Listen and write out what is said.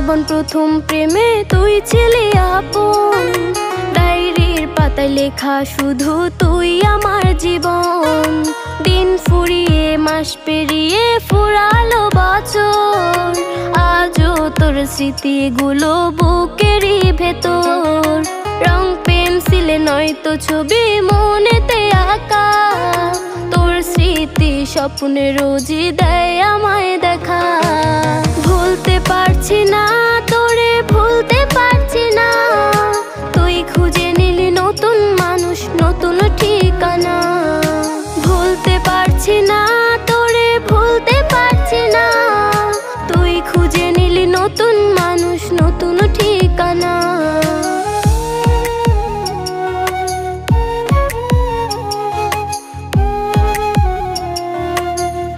জীবন প্রথম প্রেমে তুই ছিলি আপন, ডায়েরির পাতায় লেখা শুধু তুই আমার জীবন। দিন ফুরিয়ে মাস পেরিয়ে ফুরালো বছর, আজও তোর স্মৃতিগুলো বুকেরই ভেতর। রং পেন্সিলে নয়তো ছবি মনেতে আঁকা, তোর স্মৃতি স্বপ্নে রোজই দেয় আমায় দেখা। ভুলতে পারছি না তোরে, ভুলতে পারছি না, তুই খুঁজে নিলি নতুন মানুষ, নতুন ঠিকানা। ভুলতে পারছি না